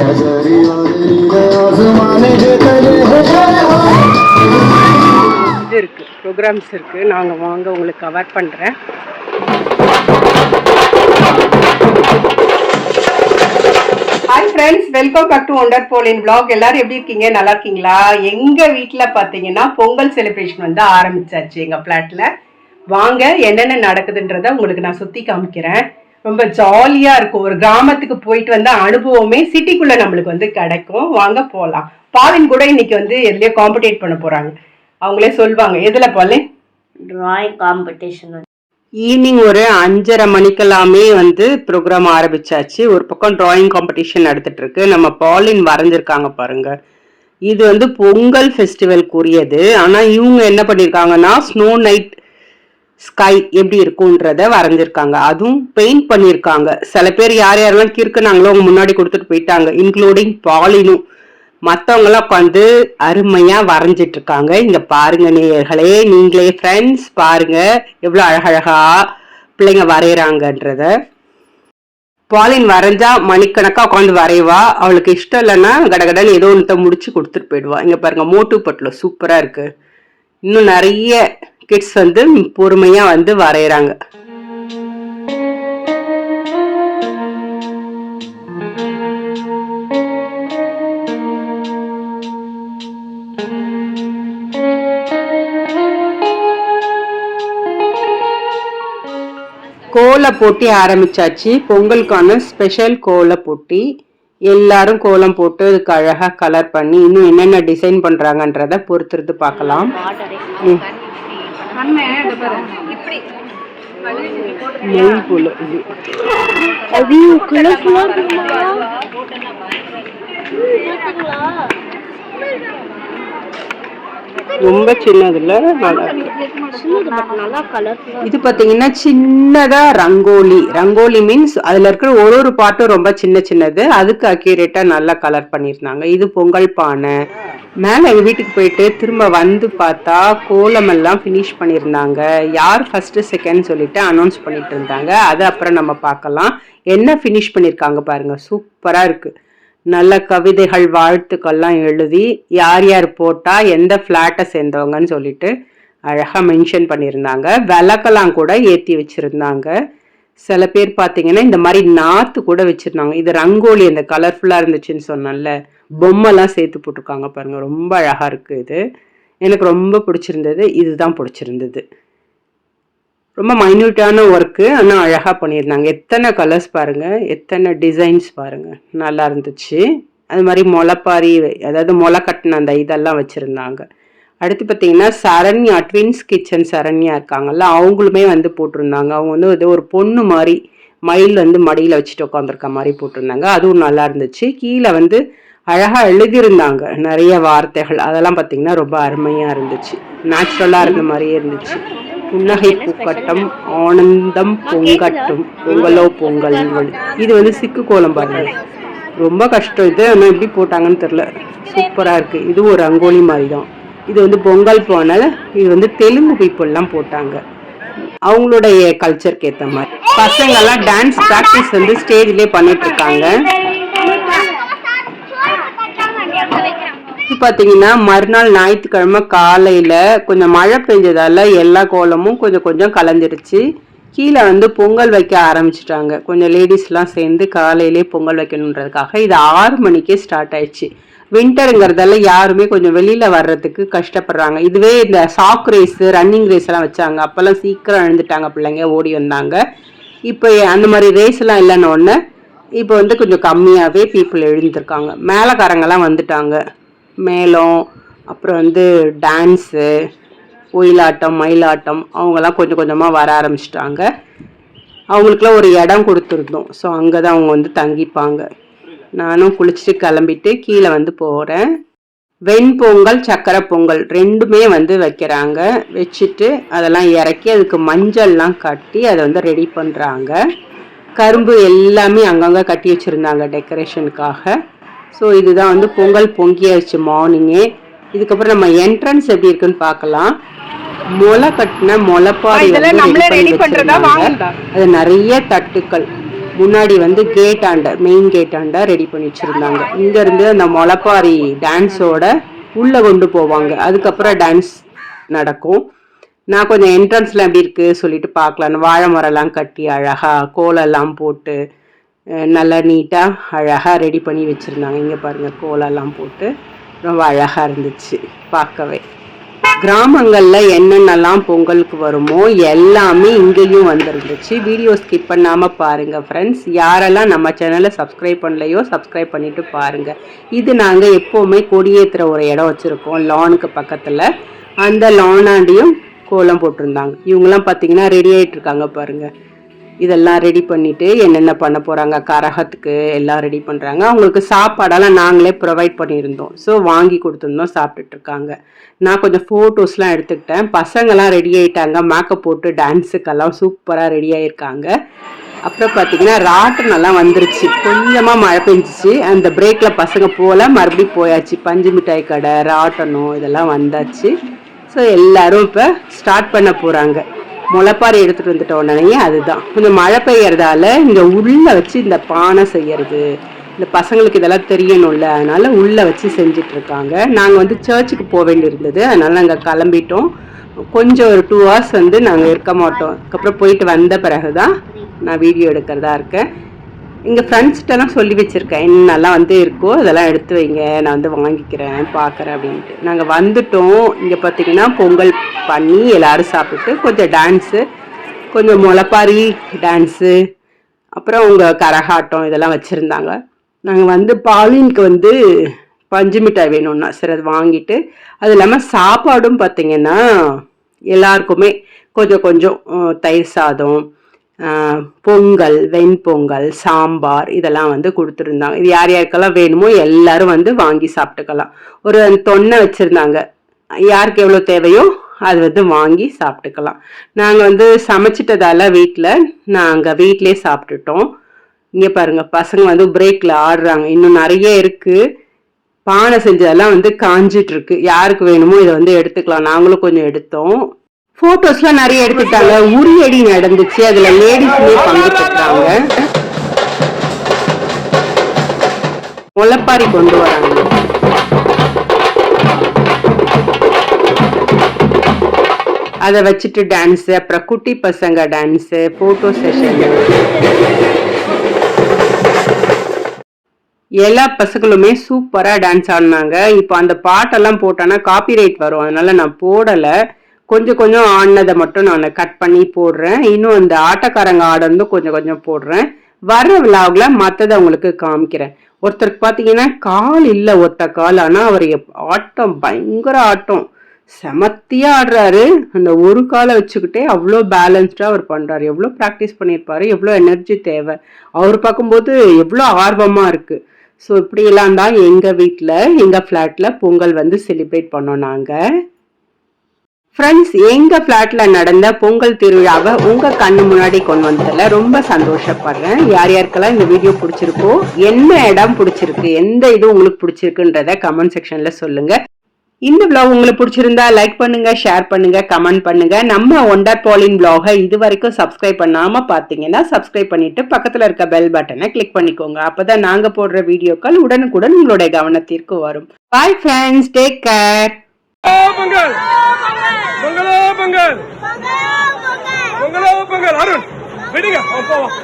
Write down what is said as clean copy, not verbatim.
இது இருக்கு, ப்ரோக்ராம்ஸ் இருக்கு. நாங்கள் வாங்க உங்களுக்கு கவர் பண்ணுறேன். Hi friends, welcome back to wonder போலின் vlog. எல்லாரும் எப்படி இருக்கீங்க? நல்லா இருக்கீங்களா? எங்கள் வீட்டில் பார்த்தீங்கன்னா பொங்கல் செலிப்ரேஷன் வந்து ஆரம்பிச்சாச்சு எங்கள் ஃப்ளாட்டில். வாங்க என்னென்ன நடக்குதுன்றதை உங்களுக்கு நான் சுற்றி காமிக்கிறேன். ரொம்ப ஜாலியாக இருக்கும். ஒரு கிராமத்துக்கு போயிட்டு வந்த அனுபவமே சிட்டிக்குள்ளே நம்மளுக்கு வந்து கிடைக்கும். வாங்க போகலாம். பாலின் கூட இன்னைக்கு வந்து எதுலேயோ காம்படிட் பண்ண போகிறாங்க. அவங்களே சொல்லுவாங்க. எதில் பாலின்? Drawing competition. ஈவினிங் ஒரு 5:30 மணிக்கெல்லாமே வந்து ப்ரோக்ராம் ஆரம்பிச்சாச்சு. ஒரு பக்கம் டிராயிங் காம்படிஷன் நடந்துட்டு இருக்கு. நம்ம பாலின் வரைஞ்சிருக்காங்க பாருங்க. இது வந்து பொங்கல் ஃபெஸ்டிவலுக்குரியது. ஆனால் இவங்க என்ன பண்ணியிருக்காங்கன்னா ஸ்னோ நைட் ஸ்கை எப்படி இருக்குன்றத வரைஞ்சிருக்காங்க. அதுவும் பெயிண்ட் பண்ணியிருக்காங்க. சில பேர் யார் யாரெல்லாம் கிறுக்குனாங்களோ அவங்க முன்னாடி கொடுத்துட்டு போயிட்டாங்க, இன்க்ளூடிங் பாலினும். மற்றவங்களாம் உட்காந்து அருமையா வரைஞ்சிட்டு இருக்காங்க. இங்க பாருங்க நேயர்களே, நீங்களே ஃப்ரெண்ட்ஸ் பாருங்க எவ்வளவு அழகழகா பிள்ளைங்க வரைகிறாங்கன்றத. பாலின் வரைஞ்சா மணிக்கணக்கா உட்காந்து வரைவா. அவளுக்கு இஷ்டம் இல்லைன்னா கடகடன்னு ஏதோ ஒன்று முடிச்சு கொடுத்துட்டு போயிடுவா. இங்க பாருங்க மோட்டு பட்டில் சூப்பரா இருக்கு. இன்னும் நிறைய கிட்ஸ் வந்து பொறுமையா வந்து வரைகிறாங்க. கோல போட்டி ஆரம்பிச்சாச்சு. பொங்கலுக்கான ஸ்பெஷல் கோல போட்டி. எல்லாரும் கோலம் போட்டு அதுக்கு அழகா கலர் பண்ணி இன்னும் என்னென்ன டிசைன் பண்றாங்கன்றத பொறுத்திருந்து பார்க்கலாம். ரொம்ப சின்னதுல இது பாத்தீங்கன்னா சின்னதா ரங்கோலி மீன்ஸ் அதுல இருக்கிற ஒரு பாட்டும் ரொம்ப சின்னது. அதுக்கு அக்யூரேட்டா நல்லா கலர் பண்ணிருந்தாங்க. இது பொங்கல் பானை. மேல எங்க வீட்டுக்கு போயிட்டு திரும்ப வந்து பார்த்தா கோலம் எல்லாம் பினிஷ் பண்ணியிருந்தாங்க. யார் ஃபர்ஸ்ட் செகண்ட் சொல்லிட்டு அனௌன்ஸ் பண்ணிட்டு இருந்தாங்க. அது அப்புறம் நம்ம பார்க்கலாம். என்ன பினிஷ் பண்ணிருக்காங்க பாருங்க, சூப்பரா இருக்கு. நல்ல கவிதைகள் வாழ்த்துக்கள்லாம் எழுதி யார் யார் போட்டா எந்த ஃப்ளாட்டை சேர்ந்தவங்கன்னு சொல்லிட்டு அழகா மென்ஷன் பண்ணியிருந்தாங்க. விளக்கெல்லாம் கூட ஏற்றி வச்சிருந்தாங்க. சில பேர் பார்த்தீங்கன்னா இந்த மாதிரி நாத்து கூட வச்சிருந்தாங்க. இது ரங்கோலி அந்த கலர்ஃபுல்லா இருந்துச்சுன்னு சொன்னால, பொம்மைலாம் சேர்த்து போட்டிருக்காங்க பாருங்க. ரொம்ப அழகா இருக்கு. இது எனக்கு ரொம்ப பிடிச்சிருந்தது. இதுதான் பிடிச்சிருந்தது. ரொம்ப மைன்யூட்டான ஒர்க்கு, ஆனால் அழகாக பண்ணியிருந்தாங்க. எத்தனை கலர்ஸ் பாருங்க, எத்தனை டிசைன்ஸ் பாருங்க, நல்லா இருந்துச்சு. அது மாதிரி முளைப்பாரி, அதாவது முளை கட்டின அந்த இதெல்லாம் வச்சுருந்தாங்க. அடுத்து பார்த்தீங்கன்னா சரண்யா, ட்வின்ஸ் கிச்சன் சரண்யா இருக்காங்கல்ல, அவங்களுமே வந்து போட்டிருந்தாங்க. அவங்க வந்து ஏதோ ஒரு பொண்ணு மாதிரி மயில் வந்து மடியில் வச்சுட்டு உட்காந்துருக்க மாதிரி போட்டிருந்தாங்க. அதுவும் நல்லா இருந்துச்சு. கீழே வந்து அழகாக எழுதியிருந்தாங்க நிறைய வார்த்தைகள். அதெல்லாம் பார்த்தீங்கன்னா ரொம்ப அருமையாக இருந்துச்சு. நேச்சுரலாக இருந்த மாதிரியே இருந்துச்சு. புன்னகை பூக்கட்டும், ஆனந்தம் பொங்கட்டும், பொங்கலோ பொங்கல். இது வந்து சிக்கு கோலம் பாருங்க. ரொம்ப கஷ்டம் இது, ஆனால் எப்படி போட்டாங்கன்னு தெரியல. சூப்பராக இருக்கு. இது ஒரு ரங்கோலி மாதிரி தான். இது வந்து பொங்கல் போனால இது வந்து தெலுங்கு பீப்புளெலாம் போட்டாங்க, அவங்களுடைய கல்ச்சருக்கு ஏற்ற மாதிரி. பசங்கள்லாம் டான்ஸ் ப்ராக்டிஸ் வந்து ஸ்டேஜ்லேயே பண்ணிட்டு இருக்காங்க. பார்த்தீங்கன்னா மறுநாள் ஞாயிற்றுக்கிழமை காலையில் கொஞ்சம் மழை பெஞ்சதால எல்லா கோலமும் கொஞ்சம் கலந்துருச்சு. கீழே வந்து பொங்கல் வைக்க ஆரம்பிச்சிட்டாங்க. கொஞ்சம் லேடிஸ்லாம் சேர்ந்து காலையிலே பொங்கல் வைக்கணுன்றதுக்காக. இது 6 மணிக்கே ஸ்டார்ட் ஆயிடுச்சு. வின்டருங்கிறதால யாருமே கொஞ்சம் வெளியில் வர்றதுக்கு கஷ்டப்படுறாங்க. இதுவே இந்த சாக் ரேஸ், ரன்னிங் ரேஸ் எல்லாம் வச்சாங்க. அப்போல்லாம் சீக்கிரம் எழுந்துட்டாங்க பிள்ளைங்க, ஓடி வந்தாங்க. இப்போ அந்த மாதிரி ரேஸ் எல்லாம் இல்லைன்னு ஒன்று இப்போ வந்து கொஞ்சம் கம்மியாகவே பீப்புள் எழுந்திருக்காங்க. மேலக்காரங்கெல்லாம் வந்துட்டாங்க. மேளம், அப்புறம் வந்து டான்ஸு, ஒயிலாட்டம், மயிலாட்டம், அவங்கெல்லாம் கொஞ்சமாக வர ஆரம்பிச்சிட்டாங்க. அவங்களுக்குலாம் ஒரு இடம் கொடுத்துருந்தோம். ஸோ அங்கே தான் அவங்க வந்து தங்கிப்பாங்க. நானும் குளிச்சுட்டு கிளம்பிட்டு கீழே வந்து போகிறேன். வெண்பொங்கல், சக்கரை பொங்கல் ரெண்டுமே வந்து வைக்கிறாங்க. வச்சுட்டு அதெல்லாம் இறக்கி அதுக்கு மஞ்சள்லாம் கட்டி அதை வந்து ரெடி பண்ணுறாங்க. கரும்பு எல்லாமே அங்கங்கே கட்டி வச்சுருந்தாங்க டெக்கரேஷனுக்காக. ஸோ இதுதான் வந்து பொங்கல் பொங்கியாச்சு மார்னிங்கே. இதுக்கப்புறம் நம்ம என்ட்ரன்ஸ் எப்படி இருக்குன்னு பார்க்கலாம். முளை கட்டின முளைப்பாரி அது நிறைய தட்டுக்கள். முன்னாடி வந்து கேட் ஆண்ட மெயின் கேட் ஆண்ட ரெடி பண்ணி வச்சிருந்தாங்க. இங்க இருந்து அந்த முளைப்பாரி டான்ஸோட உள்ள கொண்டு போவாங்க. அதுக்கப்புறம் டான்ஸ் நடக்கும். நான் கொஞ்சம் என்ட்ரன்ஸ்ல எப்படி இருக்கு சொல்லிட்டு பார்க்கலாம். வாழை மரம்லாம் கட்டி அழகா கோலெல்லாம் போட்டு நல்லா நீட்டா அழகா ரெடி பண்ணி வச்சிருந்தாங்க. இங்க பாருங்க கோலெல்லாம் போட்டு ரொம்ப அழகா இருந்துச்சு பார்க்கவே. கிராமங்கள்ல என்னென்னலாம் பொங்கலுக்கு வருமோ எல்லாமே இங்கேயும் வந்துருந்துச்சு. வீடியோ ஸ்கிப் பண்ணாம பாருங்க ஃப்ரெண்ட்ஸ். யாரெல்லாம் நம்ம சேனலை சப்ஸ்கிரைப் பண்ணலையோ சப்ஸ்கிரைப் பண்ணிட்டு பாருங்க. இது நாங்க எப்பவுமே கொடியேற்றுற ஒரு இடம் வச்சிருக்கோம் லானுக்கு பக்கத்துல. அந்த லானாண்டியும் கோலம் போட்டிருந்தாங்க. இவங்கெல்லாம் பார்த்தீங்கன்னா ரெடி ஆயிட்டு இருக்காங்க பாருங்க. இதெல்லாம் ரெடி பண்ணிட்டு என்னென்ன பண்ண போறாங்க, கரகத்துக்கு எல்லாம் ரெடி பண்றாங்க. அவங்களுக்கு சாப்பாடெல்லாம் நாங்களே ப்ரொவைட் பண்ணியிருந்தோம். ஸோ வாங்கி கொடுத்துருந்தோம், சாப்பிட்டுட்டு இருக்காங்க. நான் கொஞ்சம் ஃபோட்டோஸ்லாம் எடுத்துக்கிட்டேன். பசங்கள்லாம் ரெடி ஆயிட்டாங்க, மேக்கப் போட்டு டான்ஸுக்கெல்லாம் சூப்பராக ரெடி ஆயிருக்காங்க. அப்புறம் பார்த்தீங்கன்னா ராட்டனெல்லாம் வந்துருச்சு. கொஞ்சமாக மழை பெஞ்சிச்சு. அந்த பிரேக்கில் பசங்க போல மறுபடியும் போயாச்சு. பஞ்சு மிட்டாய் கடை, ராட்டனம் இதெல்லாம் வந்தாச்சு. ஸோ எல்லாரும் இப்போ ஸ்டார்ட் பண்ண போகிறாங்க. முளைப்பாரி எடுத்துகிட்டு வந்துட்ட உடனே அதுதான் கொஞ்சம் மழை பெய்யறதால இங்கே உள்ளே வச்சு இந்த பானை செய்யறது, இந்த பசங்களுக்கு இதெல்லாம் தெரியணும்ல, அதனால உள்ளே வச்சு செஞ்சுட்டு இருக்காங்க. நாங்கள் வந்து சர்ச்சுக்கு போக வேண்டியிருந்தது, அதனால நாங்கள் கிளம்பிட்டோம். கொஞ்சம் ஒரு 2 hours வந்து நாங்கள் இருக்க மாட்டோம். அதுக்கப்புறம் போயிட்டு வந்த பிறகு தான் நான் வீடியோ எடுக்கிறதா இருக்கேன். எங்கள் ஃப்ரெண்ட்ஸ்கிட்டலாம் சொல்லி வச்சுருக்கேன், என்னெல்லாம் வந்து இருக்கோ அதெல்லாம் எடுத்து வைங்க, நான் வந்து வாங்கிக்கிறேன் பார்க்குறேன் அப்படின்ட்டு. நாங்கள் வந்துட்டோம். இங்கே பார்த்தீங்கன்னா பொங்கல் பண்ணி எல்லோரும் சாப்பிட்டு கொஞ்சம் டான்ஸு, கொஞ்சம் முளைப்பாரி டான்ஸு, அப்புறம் உங்கள் கரகாட்டம் இதெல்லாம் வச்சுருந்தாங்க. நாங்கள் வந்து பாலினுக்கு வந்து பஞ்சு மிட்டாய் வேணும்னா சரி அது வாங்கிட்டு, அது இல்லாமல் சாப்பாடும் பார்த்தீங்கன்னா எல்லாருக்குமே கொஞ்சம் கொஞ்சம் தயிர் சாதம், பொங்கல், வெண்பொங்கல், சாம்பார் இதெல்லாம் வந்து கொடுத்துருந்தாங்க. இது யார் யாருக்கெல்லாம் வேணுமோ எல்லாரும் வந்து வாங்கி சாப்பிட்டுக்கலாம். ஒரு தொன்னை வச்சுருந்தாங்க, யாருக்கு எவ்வளோ தேவையோ அது வந்து வாங்கி சாப்பிட்டுக்கலாம். நாங்கள் வந்து சமைச்சிட்டதால நாங்கள் வீட்டிலே சாப்பிட்டுட்டோம். இங்கே பாருங்க பசங்க வந்து பிரேக்கில் ஆடுறாங்க. இன்னும் நிறைய இருக்குது. பானை செஞ்சதெல்லாம் வந்து காஞ்சிட்டு இருக்கு. யாருக்கு வேணுமோ இதை வந்து எடுத்துக்கலாம். நாங்களும் கொஞ்சம் எடுத்தோம். போட்டோஸ்லாம் நிறைய எடுத்துட்டாங்க. உரியடி நடந்துச்சு, அதுல லேடிஸ்லயே பங்கு பெற்றாங்க. முளைப்பாரி கொண்டு வராங்க. அதை வச்சுட்டு டான்ஸ், அப்புறம் குட்டி பசங்க டான்ஸ், போட்டோ செஷன். எல்லா பசங்களுமே சூப்பரா டான்ஸ் ஆடினாங்க. இப்போ அந்த பாட்டெல்லாம் போட்டோன்னா காப்பிரைட் வரும், அதனால நான் போடலை. கொஞ்சம் கொஞ்சம் ஆடினதை மட்டும் நான் கட் பண்ணி போடுறேன். இன்னும் அந்த ஆட்டக்காரங்க ஆடுறதும் கொஞ்சம் கொஞ்சம் போடுறேன். வர விழாவில் மற்றதை அவங்களுக்கு காமிக்கிறேன். ஒருத்தருக்கு பார்த்தீங்கன்னா கால் இல்லை, ஒத்த கால். ஆனால் அவர் ஆட்டம் பயங்கர ஆட்டம், செமத்தியா ஆடுறாரு. அந்த ஒரு காலை வச்சுக்கிட்டே அவ்வளோ பேலன்ஸ்டா அவர் பண்றாரு. எவ்வளோ ப்ராக்டிஸ் பண்ணியிருப்பாரு, எவ்வளோ எனர்ஜி தேவை. அவர் பார்க்கும்போது எவ்வளோ ஆர்வமா இருக்கு. ஸோ இப்படியெல்லாம் தான் எங்கள் வீட்டில் எங்கள் ஃப்ளாட்டில் பொங்கல் வந்து செலிப்ரேட் பண்ணோம் நாங்கள். ஃப்ரெண்ட்ஸ், எங்கள் ஃப்ளாட்டில் நடந்த பொங்கல் திருவிழாவை உங்கள் கண்ணு முன்னாடி கொண்டு வந்ததில் ரொம்ப சந்தோஷப்படுறேன். யார் யாருக்கெல்லாம் இந்த வீடியோ பிடிச்சிருக்கோ, என்ன இடம் பிடிச்சிருக்கு, எந்த இது உங்களுக்கு பிடிச்சிருக்குன்றத கமெண்ட் செக்ஷனில் சொல்லுங்கள். இந்த vlog உங்களுக்கு பிடிச்சிருந்தா லைக் பண்ணுங்க, ஷேர் பண்ணுங்க, கமெண்ட் பண்ணுங்க. நம்ம ஒண்டர் பாலின் vlog-ஐ இது வரைக்கும் சப்ஸ்கிரைப் பண்ணாம பார்த்தீங்கன்னா சப்ஸ்கிரைப் பண்ணிட்டு பக்கத்துல இருக்க பெல் பட்டனை கிளிக் பண்ணிக்கோங்க. அப்பதான் நாங்க போடுற வீடியோக்கள் உடனுக்குடன் உங்களுடைய கவனத்திற்கு வரும். Bye friends, take care. Pongal பொங்கலோ பொங்கல் பொங்கலோ பொங்கல் அருண் விடுங்க போவோம்.